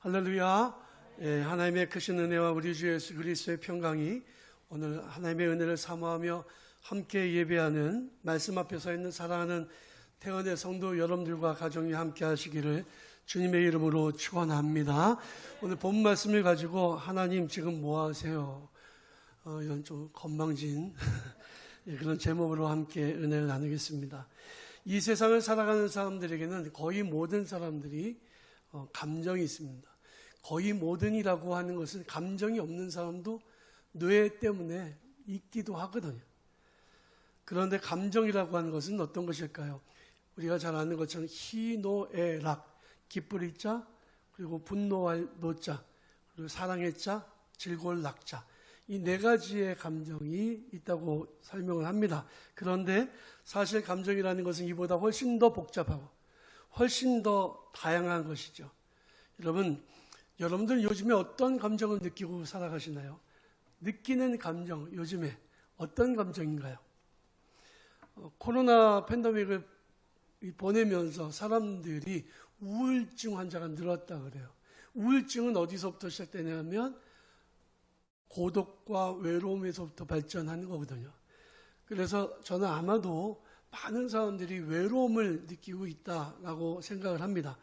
할렐루야. 하나님의 크신 은혜와 우리 주 예수 그리스도의 평강이 오늘 하나님의 은혜를 사모하며 함께 예배하는 말씀 앞에 서 있는 사랑하는 태원의 성도 여러분들과 가정이 함께 하시기를 주님의 이름으로 축원합니다. 오늘 본 말씀을 가지고 하나님 지금 뭐 하세요? 이런 좀 건방진 그런 제목으로 함께 은혜를 나누겠습니다. 이 세상을 살아가는 사람들에게는 거의 모든 사람들이 감정이 있습니다. 거의 모든이라고 하는 것은 감정이 없는 사람도 뇌 때문에 있기도 하거든요. 그런데 감정이라고 하는 것은 어떤 것일까요? 우리가 잘 아는 것처럼 희노애락, 기쁠 자, 그리고 분노할 노자, 그리고 사랑의 자, 즐거울 낙자, 이 네 가지의 감정이 있다고 설명을 합니다. 그런데 사실 감정이라는 것은 이보다 훨씬 더 복잡하고 훨씬 더 다양한 것이죠. 여러분들 요즘에 어떤 감정을 느끼고 살아가시나요? 느끼는 감정, 요즘에 어떤 감정인가요? 코로나 팬데믹을 보내면서 사람들이 우울증 환자가 늘었다 그래요. 우울증은 어디서부터 시작되냐면 고독과 외로움에서부터 발전하는 거거든요. 그래서 저는 아마도 많은 사람들이 외로움을 느끼고 있다라고 생각을 합니다.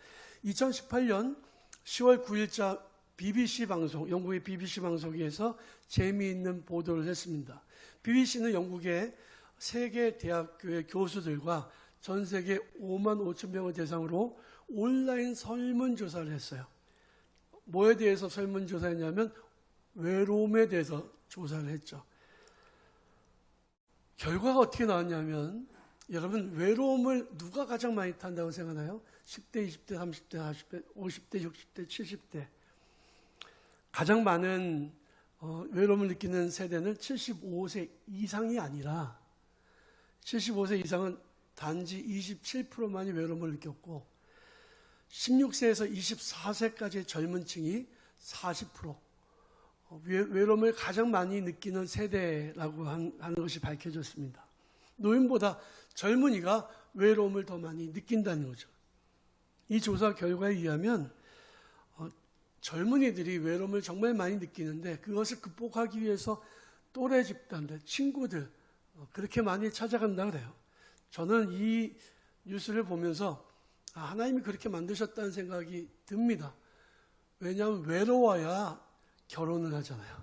2018년 10월 9일자 BBC 방송, 영국의 BBC 방송에서 재미있는 보도를 했습니다. BBC는 영국의 세계 대학교의 교수들과 전 세계 5만 5천 명을 대상으로 온라인 설문조사를 했어요. 뭐에 대해서 설문조사했냐면 외로움에 대해서 조사를 했죠. 결과가 어떻게 나왔냐면 여러분, 외로움을 누가 가장 많이 탄다고 생각하나요? 10대, 20대, 30대, 40대, 50대, 60대, 70대. 가장 많은 외로움을 느끼는 세대는 75세 이상이 아니라 75세 이상은 단지 27%만이 외로움을 느꼈고 16세에서 24세까지의 젊은 층이 40% 외로움을 가장 많이 느끼는 세대라고 하는 것이 밝혀졌습니다. 노인보다 젊은이가 외로움을 더 많이 느낀다는 거죠. 이 조사 결과에 의하면 젊은이들이 외로움을 정말 많이 느끼는데 그것을 극복하기 위해서 또래 집단들, 친구들 그렇게 많이 찾아간다 그래요. 저는 이 뉴스를 보면서 하나님이 그렇게 만드셨다는 생각이 듭니다. 왜냐하면 외로워야 결혼을 하잖아요.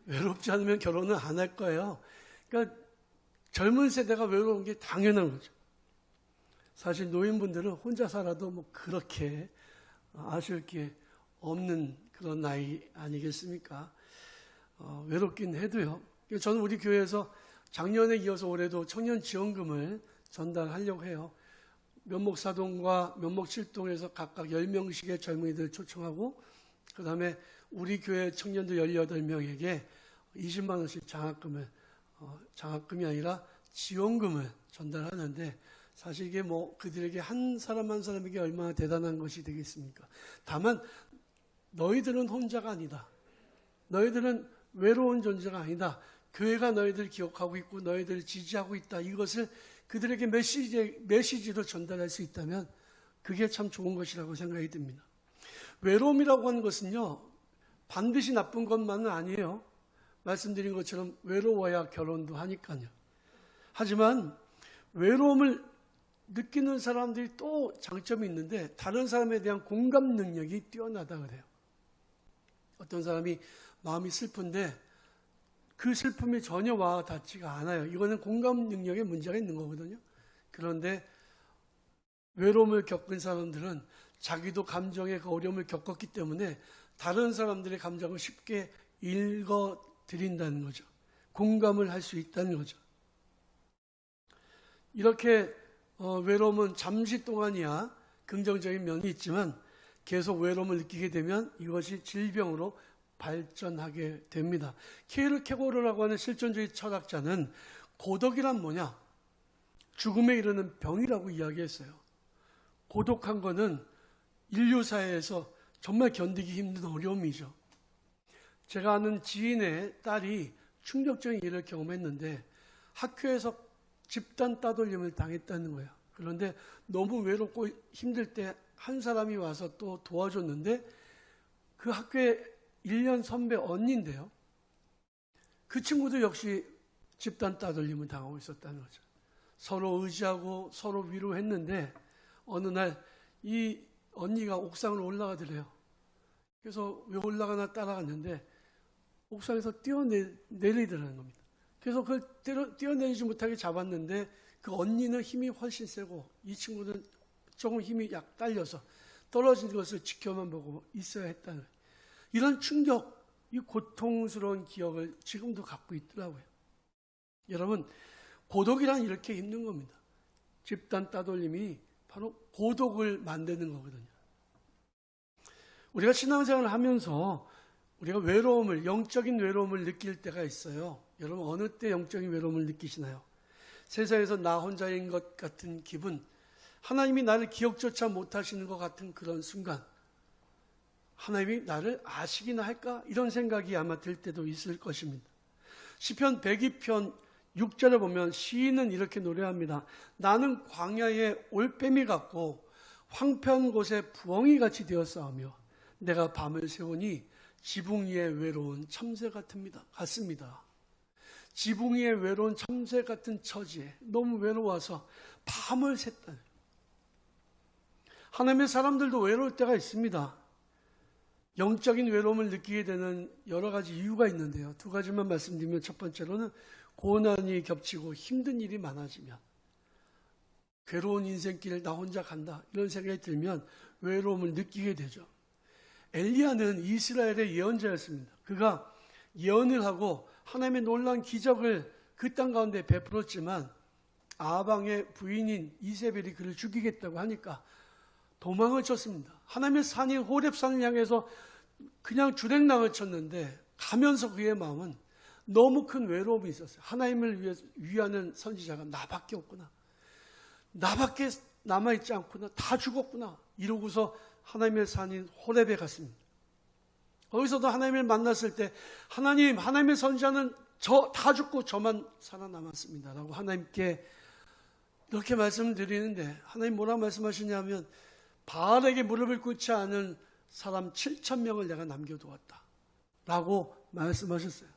외롭지 않으면 결혼을 안 할 거예요. 그러니까 젊은 세대가 외로운 게 당연한 거죠. 사실 노인분들은 혼자 살아도 뭐 그렇게 아쉬울 게 없는 그런 나이 아니겠습니까? 외롭긴 해도요. 저는 우리 교회에서 작년에 이어서 올해도 청년 지원금을 전달하려고 해요. 면목사동과 면목칠동에서 각각 10명씩의 젊은이들 초청하고 그 다음에 우리 교회 청년들 18명에게 20만 원씩 장학금이 아니라 지원금을 전달하는데 사실 이게 뭐 그들에게 한 사람 한 사람에게 얼마나 대단한 것이 되겠습니까? 다만 너희들은 혼자가 아니다. 너희들은 외로운 존재가 아니다. 교회가 너희들 기억하고 있고 너희들을 지지하고 있다. 이것을 그들에게 메시지로 전달할 수 있다면 그게 참 좋은 것이라고 생각이 듭니다. 외로움이라고 하는 것은요, 반드시 나쁜 것만은 아니에요. 말씀드린 것처럼 외로워야 결혼도 하니까요. 하지만 외로움을 느끼는 사람들이 또 장점이 있는데 다른 사람에 대한 공감 능력이 뛰어나다 그래요. 어떤 사람이 마음이 슬픈데 그 슬픔이 전혀 와 닿지가 않아요. 이거는 공감 능력에 문제가 있는 거거든요. 그런데 외로움을 겪은 사람들은 자기도 감정의 그 어려움을 겪었기 때문에 다른 사람들의 감정을 쉽게 읽어드린다는 거죠. 공감을 할 수 있다는 거죠. 이렇게 외로움은 잠시 동안이야 긍정적인 면이 있지만 계속 외로움을 느끼게 되면 이것이 질병으로 발전하게 됩니다. 케르케고르라고 하는 실존주의 철학자는 고독이란 뭐냐? 죽음에 이르는 병이라고 이야기했어요. 고독한 거는 인류 사회에서 정말 견디기 힘든 어려움이죠. 제가 아는 지인의 딸이 충격적인 일을 경험했는데 학교에서 집단 따돌림을 당했다는 거예요. 그런데 너무 외롭고 힘들 때 한 사람이 와서 또 도와줬는데 그 학교의 1년 선배 언니인데요. 그 친구도 역시 집단 따돌림을 당하고 있었다는 거죠. 서로 의지하고 서로 위로했는데 어느 날 이 언니가 옥상으로 올라가더래요. 그래서 왜 올라가나 따라갔는데 옥상에서 뛰어내리더라는 겁니다. 그래서 그걸 뛰어내리지 못하게 잡았는데 그 언니는 힘이 훨씬 세고 이 친구는 조금 힘이 약 딸려서 떨어진 것을 지켜만 보고 있어야 했다는 거예요. 이런 충격, 이 고통스러운 기억을 지금도 갖고 있더라고요. 여러분, 고독이란 이렇게 힘든 겁니다. 집단 따돌림이 바로 고독을 만드는 거거든요. 우리가 신앙생활을 하면서 우리가 외로움을, 영적인 외로움을 느낄 때가 있어요. 여러분, 어느 때 영적인 외로움을 느끼시나요? 세상에서 나 혼자인 것 같은 기분, 하나님이 나를 기억조차 못하시는 것 같은 그런 순간, 하나님이 나를 아시기나 할까? 이런 생각이 아마 들 때도 있을 것입니다. 시편 102편 6절에 보면 시인은 이렇게 노래합니다. 나는 광야에 올빼미 같고 황폐한 곳에 부엉이같이 되었사오며 내가 밤을 새우니 지붕 위에 외로운 참새 같습니다. 지붕 위에 외로운 참새 같은 처지에 너무 외로워서 밤을 샜다. 하나님의 사람들도 외로울 때가 있습니다. 영적인 외로움을 느끼게 되는 여러 가지 이유가 있는데요. 두 가지만 말씀드리면 첫 번째로는 고난이 겹치고 힘든 일이 많아지면, 괴로운 인생길을 나 혼자 간다 이런 생각이 들면 외로움을 느끼게 되죠. 엘리야는 이스라엘의 예언자였습니다. 그가 예언을 하고 하나님의 놀라운 기적을 그 땅 가운데 베풀었지만 아방의 부인인 이세벨이 그를 죽이겠다고 하니까 도망을 쳤습니다. 하나님의 산인 호렙산을 향해서 그냥 주랭랑을 쳤는데 가면서 그의 마음은 너무 큰 외로움이 있었어요. 하나님을 위하는 선지자가 나밖에 없구나. 나밖에 남아있지 않구나. 다 죽었구나. 이러고서 하나님의 산인 호렙에 갔습니다. 거기서도 하나님을 만났을 때 하나님의 선지자는 다 죽고 저만 살아남았습니다. 라고 하나님께 이렇게 말씀을 드리는데 하나님 뭐라 말씀하시냐면 바알에게 무릎을 꿇지 않은 사람 7,000명을 내가 남겨두었다. 라고 말씀하셨어요.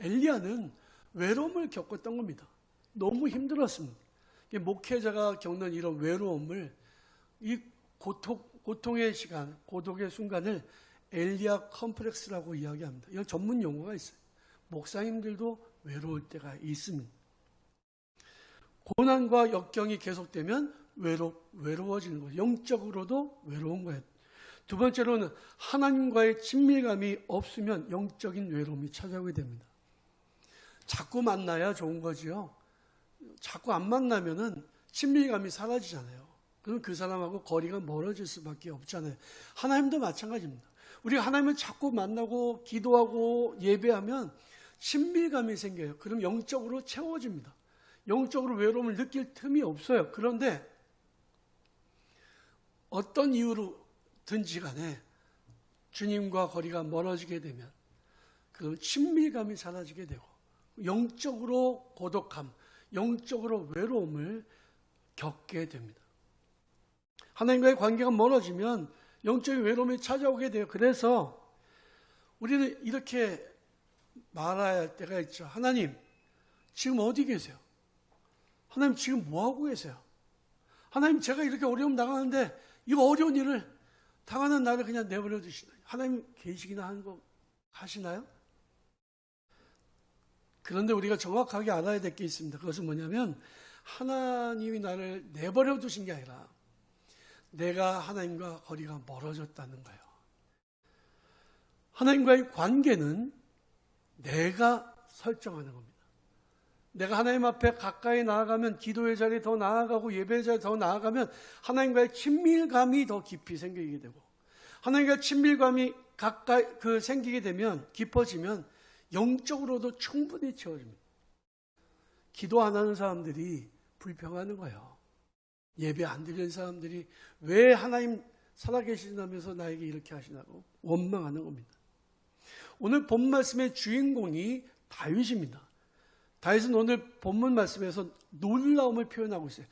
엘리야는 외로움을 겪었던 겁니다. 너무 힘들었습니다. 목회자가 겪는 이런 외로움을, 이 고통의 시간, 고독의 순간을 엘리야 컴플렉스라고 이야기합니다. 이런 전문 용어가 있어요. 목사님들도 외로울 때가 있습니다. 고난과 역경이 계속되면 외로워지는 거예요. 영적으로도 외로운 거예요. 두 번째로는 하나님과의 친밀감이 없으면 영적인 외로움이 찾아오게 됩니다. 자꾸 만나야 좋은 거지요. 자꾸 안 만나면은 친밀감이 사라지잖아요. 그럼 그 사람하고 거리가 멀어질 수밖에 없잖아요. 하나님도 마찬가지입니다. 우리가 하나님을 자꾸 만나고 기도하고 예배하면 친밀감이 생겨요. 그럼 영적으로 채워집니다. 영적으로 외로움을 느낄 틈이 없어요. 그런데 어떤 이유로든지 간에 주님과 거리가 멀어지게 되면 그럼 친밀감이 사라지게 되고 영적으로 고독함, 영적으로 외로움을 겪게 됩니다. 하나님과의 관계가 멀어지면 영적인 외로움이 찾아오게 돼요. 그래서 우리는 이렇게 말해야 할 때가 있죠. 하나님, 지금 어디 계세요? 하나님, 지금 뭐하고 계세요? 하나님, 제가 이렇게 어려움 당하는데 이 어려운 일을 당하는 나를 그냥 내버려 두시나요? 하나님 계시기나 하는 거 하시나요? 그런데 우리가 정확하게 알아야 될 게 있습니다. 그것은 뭐냐면 하나님이 나를 내버려 두신 게 아니라 내가 하나님과 거리가 멀어졌다는 거예요. 하나님과의 관계는 내가 설정하는 겁니다. 내가 하나님 앞에 가까이 나아가면 기도의 자리에 더 나아가고 예배의 자리에 더 나아가면 하나님과의 친밀감이 더 깊이 생기게 되고 하나님과의 친밀감이 가까이 생기게 되면 깊어지면 영적으로도 충분히 채워집니다. 기도 안 하는 사람들이 불평하는 거예요. 예배 안 드리는 사람들이 왜 하나님 살아계신다면서 나에게 이렇게 하시냐고 원망하는 겁니다. 오늘 본 말씀의 주인공이 다윗입니다. 다윗은 오늘 본문 말씀에서 놀라움을 표현하고 있어요.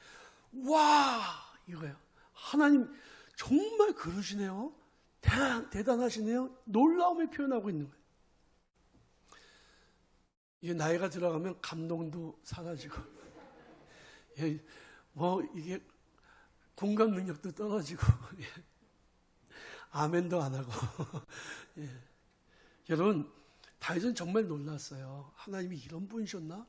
와! 이거예요. 하나님 정말 그러시네요. 대단하시네요. 놀라움을 표현하고 있는 거예요. 이게 나이가 들어가면 감동도 사라지고, 이게 공감 능력도 떨어지고, 아멘도 안 하고. 여러분, 다윗은 정말 놀랐어요. 하나님이 이런 분이셨나?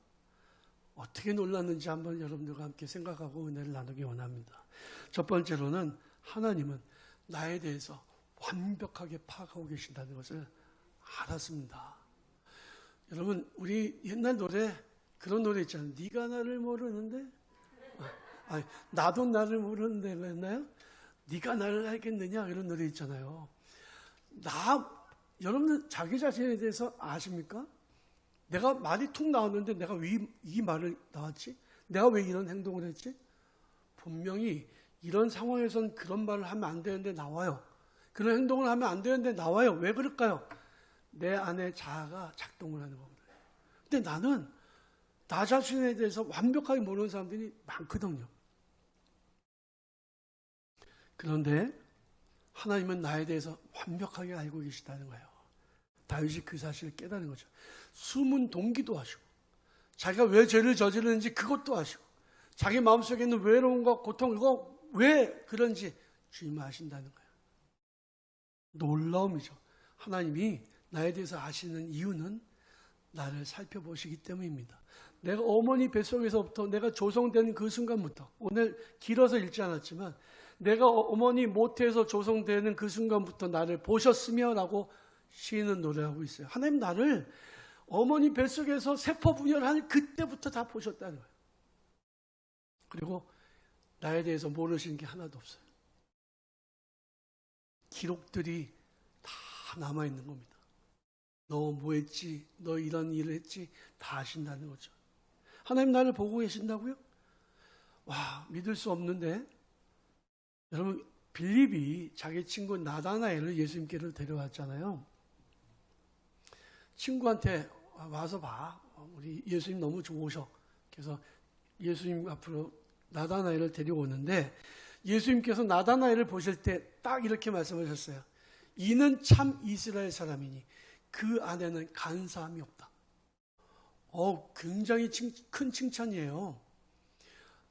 어떻게 놀랐는지 한번 여러분들과 함께 생각하고 은혜를 나누기 원합니다. 첫 번째로는 하나님은 나에 대해서 완벽하게 파악하고 계신다는 것을 알았습니다. 여러분, 우리 옛날 노래, 그런 노래 있잖아요. 네가 나를 모르는데? 나도 나를 모르는데 그랬나요? 네가 나를 알겠느냐? 이런 노래 있잖아요. 여러분들 자기 자신에 대해서 아십니까? 내가 말이 툭 나왔는데 내가 왜 이 말을 나왔지? 내가 왜 이런 행동을 했지? 분명히 이런 상황에서는 그런 말을 하면 안 되는데 나와요. 그런 행동을 하면 안 되는데 나와요. 왜 그럴까요? 내 안에 자아가 작동을 하는 겁니다. 근데 나는 나 자신에 대해서 완벽하게 모르는 사람들이 많거든요. 그런데 하나님은 나에 대해서 완벽하게 알고 계시다는 거예요. 다윗이 그 사실을 깨달은 거죠. 숨은 동기도 아시고, 자기가 왜 죄를 저지르는지 그것도 아시고, 자기 마음속에 있는 외로움과 고통, 이거 왜 그런지 주님 아신다는 거예요. 놀라움이죠. 하나님이 나에 대해서 아시는 이유는 나를 살펴보시기 때문입니다. 내가 어머니 뱃속에서부터 내가 조성된 그 순간부터, 오늘 길어서 읽지 않았지만 내가 어머니 모태에서 조성되는 그 순간부터 나를 보셨으며 라고 시인은 노래하고 있어요. 하나님 나를 어머니 뱃속에서 세포 분열한 그때부터 다 보셨다는 거예요. 그리고 나에 대해서 모르시는 게 하나도 없어요. 기록들이 다 남아있는 겁니다. 너 뭐 했지? 너 이런 일을 했지? 다 아신다는 거죠. 하나님 나를 보고 계신다고요? 와, 믿을 수 없는데. 여러분, 빌립이 자기 친구 나다나엘을 예수님께로 데려왔잖아요. 친구한테 와서 봐. 우리 예수님 너무 좋으셔. 그래서 예수님 앞으로 나다나엘을 데려오는데 예수님께서 나다나엘을 보실 때 딱 이렇게 말씀하셨어요. 이는 참 이스라엘 사람이니 그 안에는 간사함이 없다. 굉장히 큰 칭찬이에요.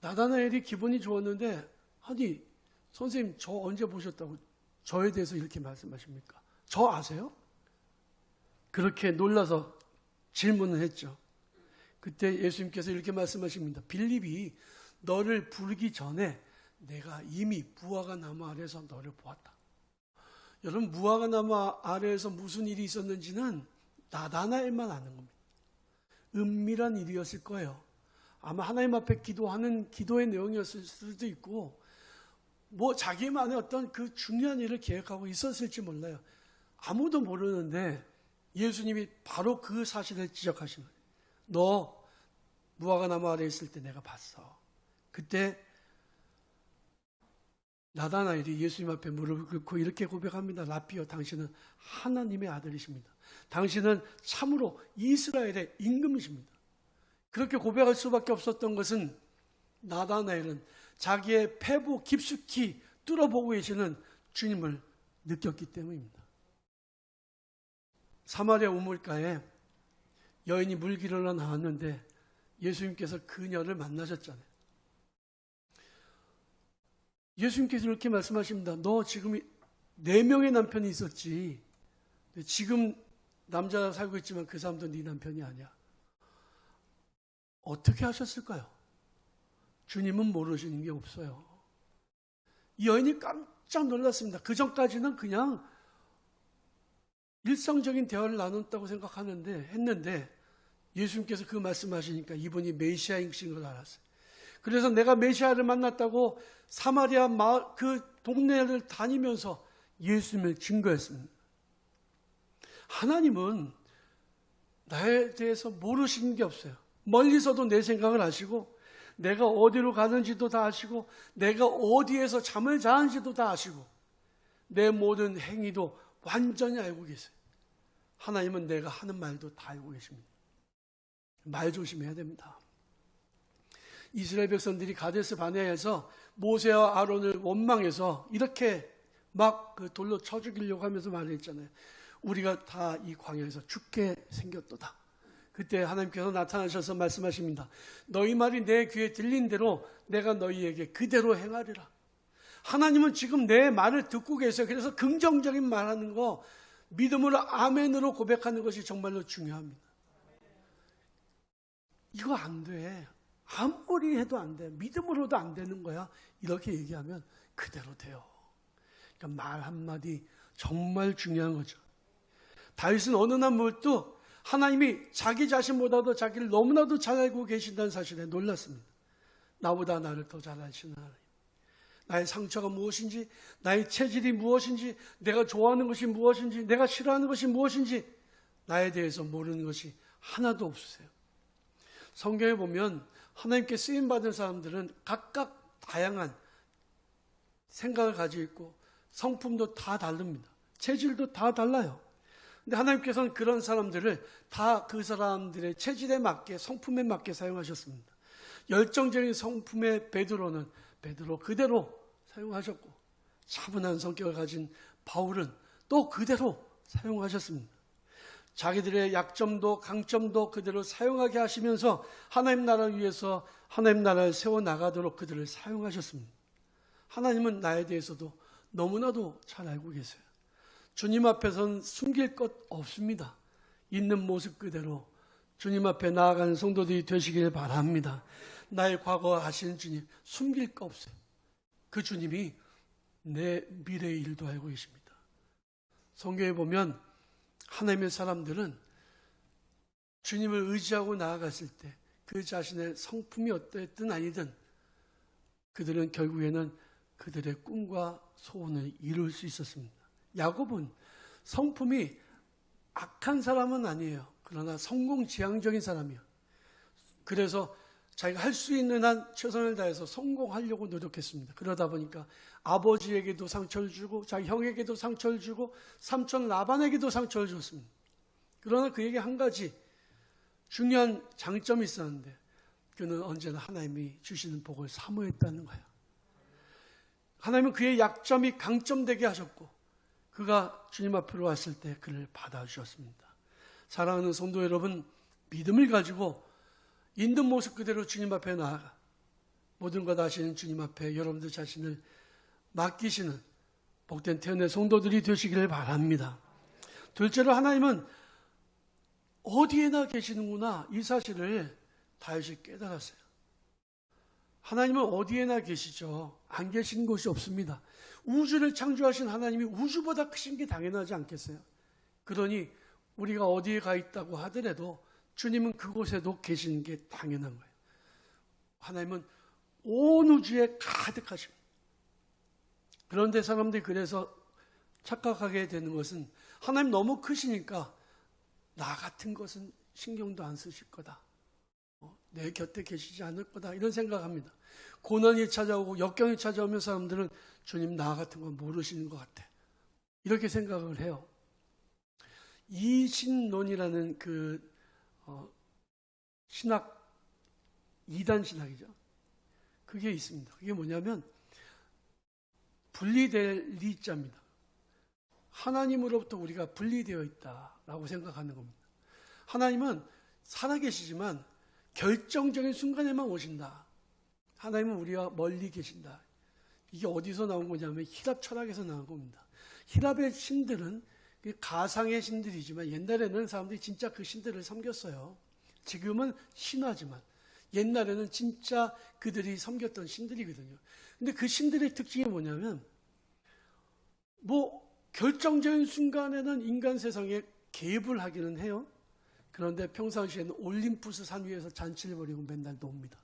나다나엘이 기분이 좋았는데, 아니 선생님 저 언제 보셨다고 저에 대해서 이렇게 말씀하십니까? 저 아세요? 그렇게 놀라서 질문을 했죠. 그때 예수님께서 이렇게 말씀하십니다. 빌립이 너를 부르기 전에 내가 이미 무화과 나무 아래에서 너를 보았다. 여러분, 무화과 나무 아래에서 무슨 일이 있었는지는 나다나엘만 아는 겁니다. 은밀한 일이었을 거예요. 아마 하나님 앞에 기도하는 기도의 내용이었을 수도 있고, 자기만의 어떤 그 중요한 일을 계획하고 있었을지 몰라요. 아무도 모르는데 예수님이 바로 그 사실을 지적하시는 거예요. 너 무화과 나무 아래 있을 때 내가 봤어. 그때 나다나엘이 예수님 앞에 무릎을 꿇고 이렇게 고백합니다. 라피요, 당신은 하나님의 아들이십니다. 당신은 참으로 이스라엘의 임금이십니다. 그렇게 고백할 수밖에 없었던 것은 나다나엘은 자기의 폐부 깊숙이 뚫어보고 계시는 주님을 느꼈기 때문입니다. 사마리아 우물가에 여인이 물기르러 나왔는데 예수님께서 그녀를 만나셨잖아요. 예수님께서 이렇게 말씀하십니다. 너 지금 4명의 남편이 있었지. 지금 남자가 살고 있지만 그 사람도 네 남편이 아니야. 어떻게 하셨을까요? 주님은 모르시는 게 없어요. 이 여인이 깜짝 놀랐습니다. 그 전까지는 그냥 일상적인 대화를 나눴다고 했는데 예수님께서 그 말씀하시니까 이분이 메시아이신 걸 알았어요. 그래서 내가 메시아를 만났다고 사마리아 마을 그 동네를 다니면서 예수님을 증거했습니다. 하나님은 나에 대해서 모르시는 게 없어요. 멀리서도 내 생각을 아시고, 내가 어디로 가는지도 다 아시고, 내가 어디에서 잠을 자는지도 다 아시고, 내 모든 행위도 완전히 알고 계세요. 하나님은 내가 하는 말도 다 알고 계십니다. 말 조심해야 됩니다. 이스라엘 백성들이 가데스 바네아에서 모세와 아론을 원망해서 이렇게 막 그 돌로 쳐 죽이려고 하면서 말했잖아요. 우리가 다 이 광야에서 죽게 생겼도다. 그때 하나님께서 나타나셔서 말씀하십니다. 너희 말이 내 귀에 들린 대로 내가 너희에게 그대로 행하리라. 하나님은 지금 내 말을 듣고 계세요. 그래서 긍정적인 말하는 거, 믿음으로 아멘으로 고백하는 것이 정말로 중요합니다. 이거 안 돼. 아무리 해도 안 돼. 믿음으로도 안 되는 거야. 이렇게 얘기하면 그대로 돼요. 그러니까 말 한마디 정말 중요한 거죠. 다윗은 어느 날 무엇도 하나님이 자기 자신보다도 자기를 너무나도 잘 알고 계신다는 사실에 놀랐습니다. 나보다 나를 더 잘 아시는 하나님. 나의 상처가 무엇인지, 나의 체질이 무엇인지, 내가 좋아하는 것이 무엇인지, 내가 싫어하는 것이 무엇인지 나에 대해서 모르는 것이 하나도 없으세요. 성경에 보면 하나님께 쓰임받은 사람들은 각각 다양한 생각을 가지고 있고 성품도 다 다릅니다. 체질도 다 달라요. 근데 하나님께서는 그런 사람들을 다 그 사람들의 체질에 맞게, 성품에 맞게 사용하셨습니다. 열정적인 성품의 베드로는 베드로 그대로 사용하셨고, 차분한 성격을 가진 바울은 또 그대로 사용하셨습니다. 자기들의 약점도 강점도 그대로 사용하게 하시면서 하나님 나라를 위해서 하나님 나라를 세워나가도록 그들을 사용하셨습니다. 하나님은 나에 대해서도 너무나도 잘 알고 계세요. 주님 앞에서는 숨길 것 없습니다. 있는 모습 그대로 주님 앞에 나아가는 성도들이 되시길 바랍니다. 나의 과거 아시는 주님, 숨길 거 없어요. 그 주님이 내 미래의 일도 알고 계십니다. 성경에 보면 하나님의 사람들은 주님을 의지하고 나아갔을 때 그 자신의 성품이 어땠든 아니든 그들은 결국에는 그들의 꿈과 소원을 이룰 수 있었습니다. 야곱은 성품이 악한 사람은 아니에요. 그러나 성공지향적인 사람이에요. 그래서 자기가 할 수 있는 한 최선을 다해서 성공하려고 노력했습니다. 그러다 보니까 아버지에게도 상처를 주고 자기 형에게도 상처를 주고 삼촌 라반에게도 상처를 줬습니다. 그러나 그에게 한 가지 중요한 장점이 있었는데 그는 언제나 하나님이 주시는 복을 사모했다는 거예요. 하나님은 그의 약점이 강점되게 하셨고 그가 주님 앞으로 왔을 때 그를 받아주셨습니다. 사랑하는 성도 여러분, 믿음을 가지고 있는 모습 그대로 주님 앞에 나아가 모든 것 아시는 주님 앞에 여러분들 자신을 맡기시는 복된 태연의 성도들이 되시기를 바랍니다. 둘째로 하나님은 어디에나 계시는구나, 이 사실을 다윗이 깨달았어요. 하나님은 어디에나 계시죠. 안 계신 곳이 없습니다. 우주를 창조하신 하나님이 우주보다 크신 게 당연하지 않겠어요? 그러니 우리가 어디에 가 있다고 하더라도 주님은 그곳에도 계시는 게 당연한 거예요. 하나님은 온 우주에 가득하십니다. 그런데 사람들이 그래서 착각하게 되는 것은 하나님 너무 크시니까 나 같은 것은 신경도 안 쓰실 거다. 내 곁에 계시지 않을 거다. 이런 생각합니다. 고난이 찾아오고 역경이 찾아오면 사람들은 주님 나 같은 건 모르시는 것 같아. 이렇게 생각을 해요. 이신론이라는 그 신학, 이단 신학이죠. 그게 있습니다. 그게 뭐냐면 분리될 리자입니다. 하나님으로부터 우리가 분리되어 있다라고 생각하는 겁니다. 하나님은 살아계시지만 결정적인 순간에만 오신다. 하나님은 우리와 멀리 계신다. 이게 어디서 나온 거냐면 히랍 철학에서 나온 겁니다. 히랍의 신들은 가상의 신들이지만 옛날에는 사람들이 진짜 그 신들을 섬겼어요. 지금은 신화지만 옛날에는 진짜 그들이 섬겼던 신들이거든요. 근데 그 신들의 특징이 뭐냐면 결정적인 순간에는 인간 세상에 개입을 하기는 해요. 그런데 평상시에는 올림푸스 산 위에서 잔치를 벌이고 맨날 놉니다.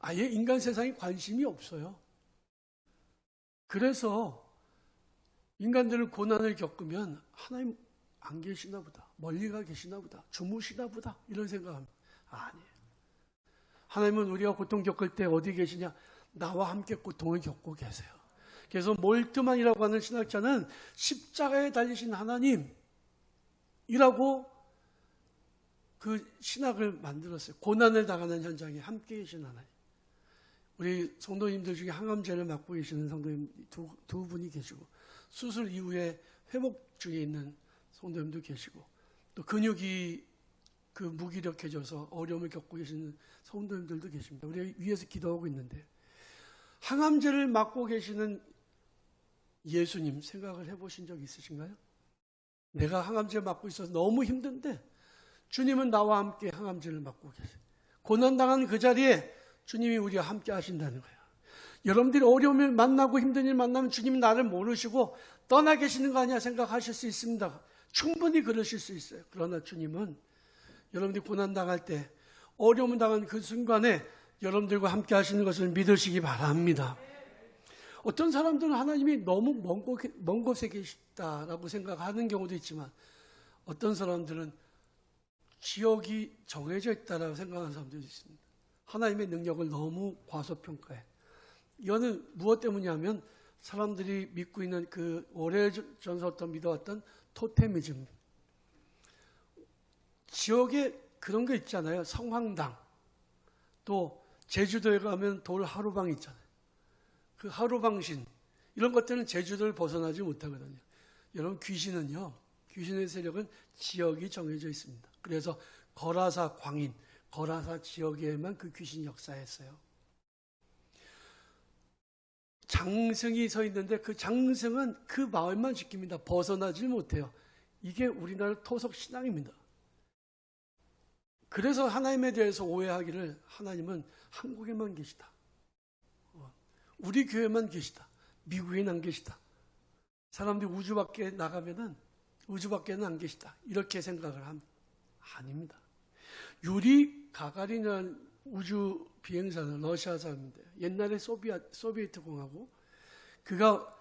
아예 인간 세상에 관심이 없어요. 그래서 인간들은 고난을 겪으면 하나님 안 계시나 보다, 멀리가 계시나 보다, 주무시나 보다 이런 생각합니다. 아니에요. 하나님은 우리가 고통 겪을 때 어디 계시냐? 나와 함께 고통을 겪고 계세요. 그래서 몰트만이라고 하는 신학자는 십자가에 달리신 하나님이라고 그 신학을 만들었어요. 고난을 당하는 현장에 함께 계신 하나님. 우리 성도님들 중에 항암제를 맡고 계시는 성도님 두 분이 계시고, 수술 이후에 회복 중에 있는 성도님도 계시고, 또 근육이 무기력해져서 어려움을 겪고 계시는 성도님들도 계십니다. 우리가 위에서 기도하고 있는데, 항암제를 맡고 계시는 예수님 생각을 해보신 적 있으신가요? 내가 항암제 맡고 있어서 너무 힘든데 주님은 나와 함께 항암제를 맡고 계세요. 고난당한 그 자리에 주님이 우리와 함께 하신다는 거예요. 여러분들이 어려움을 만나고 힘든 일 만나면 주님이 나를 모르시고 떠나 계시는 거 아니야 생각하실 수 있습니다. 충분히 그러실 수 있어요. 그러나 주님은 여러분들이 고난당할 때, 어려움을 당한 그 순간에 여러분들과 함께 하시는 것을 믿으시기 바랍니다. 어떤 사람들은 하나님이 너무 먼 곳에 계시다라고 생각하는 경우도 있지만, 어떤 사람들은 지역이 정해져 있다라고 생각하는 사람들도 있습니다. 하나님의 능력을 너무 과소평가해. 이거는 무엇 때문이냐면 사람들이 믿고 있는 그 오래전부터 믿어왔던 토테미즘. 지역에 그런 거 있잖아요. 성황당. 또 제주도에 가면 돌 하루방 있잖아요. 그 하루방신. 이런 것들은 제주도를 벗어나지 못하거든요. 여러분, 귀신의 세력은 지역이 정해져 있습니다. 그래서 거라사 광인, 거라사 지역에만 그 귀신이 역사했어요. 장승이 서 있는데 그 장승은 그 마을만 지킵니다. 벗어나지 못해요. 이게 우리나라 토속 신앙입니다. 그래서 하나님에 대해서 오해하기를, 하나님은 한국에만 계시다, 우리 교회만 계시다, 미국에는 안 계시다, 사람들이 우주 밖에 나가면은 우주 밖에는 안 계시다, 이렇게 생각을 합니다. 아닙니다. 유리 가가린이라는 우주 비행사는 러시아 사람인데, 옛날에 소비에트 공화국, 그가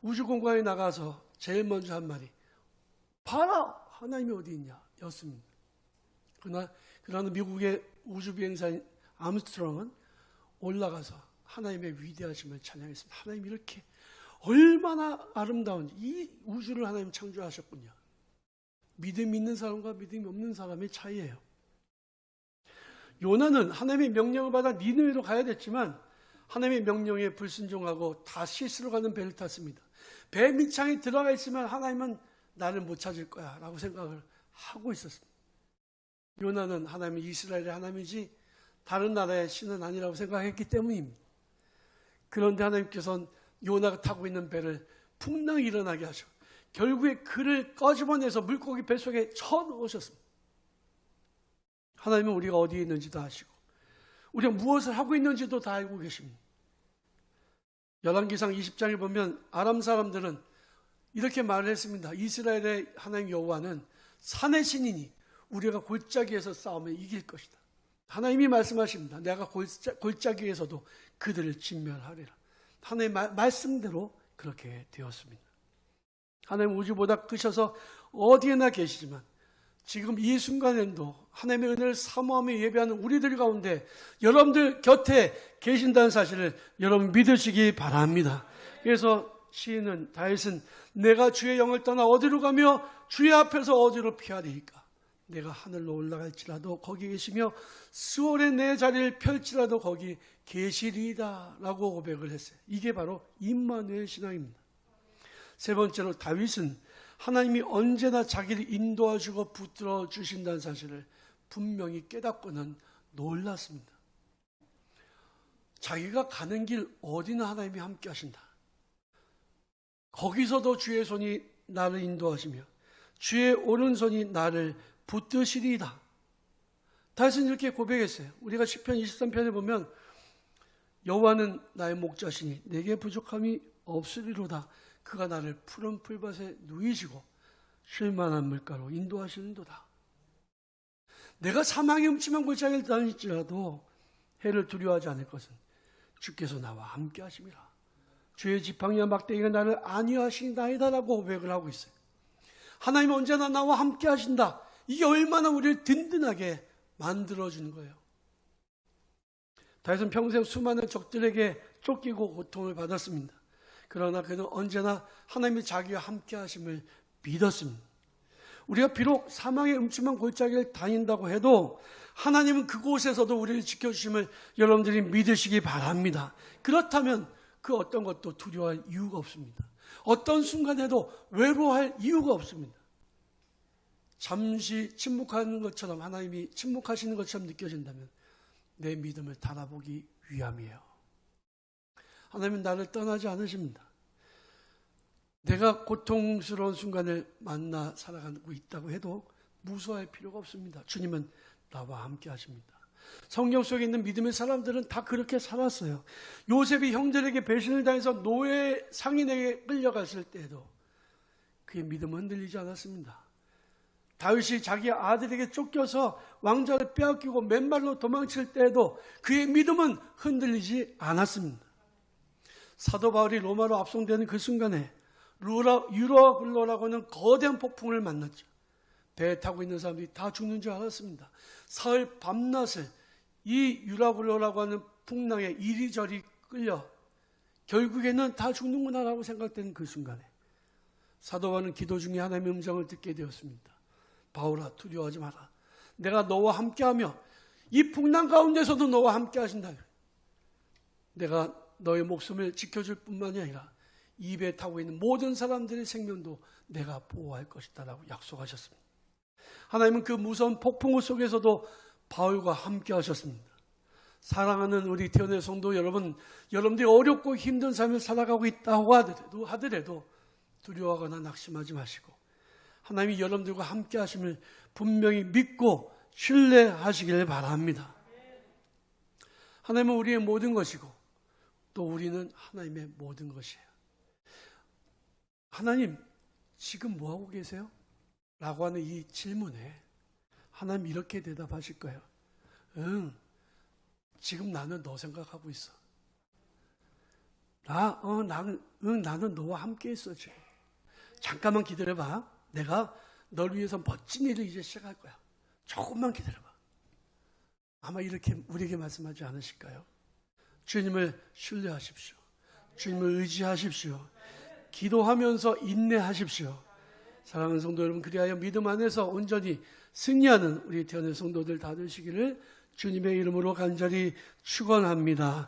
우주 공간에 나가서 제일 먼저 한 말이 봐라, 하나님이 어디 있냐 였습니다. 그러나 미국의 우주 비행사인 암스트롱은 올라가서 하나님의 위대하심을 찬양했습니다. 하나님 이렇게 얼마나 아름다운 이 우주를 하나님 창조하셨군요. 믿음 있는 사람과 믿음이 없는 사람의 차이예요. 요나는 하나님의 명령을 받아 니느웨로 가야 됐지만 하나님의 명령에 불순종하고 다시스로 가는 배를 탔습니다. 배 밑창에 들어가 있으면 하나님은 나를 못 찾을 거야 라고 생각을 하고 있었습니다. 요나는 하나님이 이스라엘의 하나님이지 다른 나라의 신은 아니라고 생각했기 때문입니다. 그런데 하나님께서는 요나가 타고 있는 배를 풍랑이 일어나게 하셔 결국에 그를 꺼집어내서 물고기 뱃속에 쳐넣으셨습니다. 하나님은 우리가 어디에 있는지도 아시고 우리가 무엇을 하고 있는지도 다 알고 계십니다. 열왕기상 20장에 보면 아람 사람들은 이렇게 말을 했습니다. 이스라엘의 하나님 여호와는 산의 신이니 우리가 골짜기에서 싸우면 이길 것이다. 하나님이 말씀하십니다. 내가 골짜기에서도 그들을 진멸하리라. 하나님의 말씀대로 그렇게 되었습니다. 하나님 우주보다 크셔서 어디에나 계시지만 지금 이 순간에도 하나님의 은혜를 사모하며 예배하는 우리들 가운데 여러분들 곁에 계신다는 사실을 여러분 믿으시기 바랍니다. 그래서 시인은 다윗은 내가 주의 영을 떠나 어디로 가며 주의 앞에서 어디로 피하리이까. 내가 하늘로 올라갈지라도 거기 계시며 수월에 내 자리를 펼지라도 거기 계시리이다 라고 고백을 했어요. 이게 바로 임마누엘 신앙입니다. 세 번째로 다윗은 하나님이 언제나 자기를 인도하시고 붙들어 주신다는 사실을 분명히 깨닫고는 놀랐습니다. 자기가 가는 길 어디나 하나님이 함께 하신다. 거기서도 주의 손이 나를 인도하시며 주의 오른손이 나를 붙드시리이다. 다윗은 이렇게 고백했어요. 우리가 시편 23편에 보면 여호와는 나의 목자시니 내게 부족함이 없으리로다. 그가 나를 푸른 풀밭에 누이시고 쉴만한 물가로 인도하시는도다. 내가 사망의 음침한 골짜기를 다닐지라도 해를 두려워하지 않을 것은 주께서 나와 함께 하심이라. 주의 지팡이와 막대기가 나를 안위하시나이다 라고 고백을 하고 있어요. 하나님은 언제나 나와 함께 하신다. 이게 얼마나 우리를 든든하게 만들어주는 거예요. 다윗은 평생 수많은 적들에게 쫓기고 고통을 받았습니다. 그러나 그는 언제나 하나님이 자기와 함께 하심을 믿었습니다. 우리가 비록 사망의 음침한 골짜기를 다닌다고 해도 하나님은 그곳에서도 우리를 지켜주심을 여러분들이 믿으시기 바랍니다. 그렇다면 그 어떤 것도 두려워할 이유가 없습니다. 어떤 순간에도 외로워할 이유가 없습니다. 잠시 침묵하는 것처럼, 하나님이 침묵하시는 것처럼 느껴진다면 내 믿음을 달아보기 위함이에요. 하나님은 나를 떠나지 않으십니다. 내가 고통스러운 순간을 만나 살아가고 있다고 해도 무서워할 필요가 없습니다. 주님은 나와 함께 하십니다. 성경 속에 있는 믿음의 사람들은 다 그렇게 살았어요. 요셉이 형들에게 배신을 당해서 노예 상인에게 끌려갔을 때에도 그의 믿음은 흔들리지 않았습니다. 다윗이 자기 아들에게 쫓겨서 왕좌를 빼앗기고 맨발로 도망칠 때에도 그의 믿음은 흔들리지 않았습니다. 사도 바울이 로마로 압송되는 그 순간에 유라굴로라고 하는 거대한 폭풍을 만났죠. 배에 타고 있는 사람들이 다 죽는 줄 알았습니다. 사흘 밤낮을 이 유라굴로라고 하는 풍랑에 이리저리 끌려 결국에는 다 죽는구나라고 생각되는 그 순간에 사도 바울은 기도 중에 하나님의 음성을 듣게 되었습니다. 바울아, 두려워하지 마라. 내가 너와 함께하며 이 풍랑 가운데서도 너와 함께 하신다. 내가 너의 목숨을 지켜줄 뿐만이 아니라 이 배에 타고 있는 모든 사람들의 생명도 내가 보호할 것이다 라고 약속하셨습니다. 하나님은 그 무서운 폭풍우 속에서도 바울과 함께 하셨습니다. 사랑하는 우리 태연의 성도 여러분, 여러분들이 어렵고 힘든 삶을 살아가고 있다고 하더라도 두려워하거나 낙심하지 마시고 하나님이 여러분들과 함께 하심을 분명히 믿고 신뢰하시길 바랍니다. 하나님은 우리의 모든 것이고 또 우리는 하나님의 모든 것이에요. 하나님, 지금 뭐하고 계세요? 라고 하는 이 질문에 하나님 이렇게 대답하실 거예요. 응, 지금 나는 너 생각하고 있어. 나는 너와 함께 있어 지금. 잠깐만 기다려봐. 내가 널 위해서 멋진 일을 이제 시작할 거야. 조금만 기다려봐. 아마 이렇게 우리에게 말씀하지 않으실까요? 주님을 신뢰하십시오. 주님을 의지하십시오. 기도하면서 인내하십시오. 사랑하는 성도 여러분, 그리하여 믿음 안에서 온전히 승리하는 우리 태연의 성도들 다 되시기를 주님의 이름으로 간절히 축원합니다.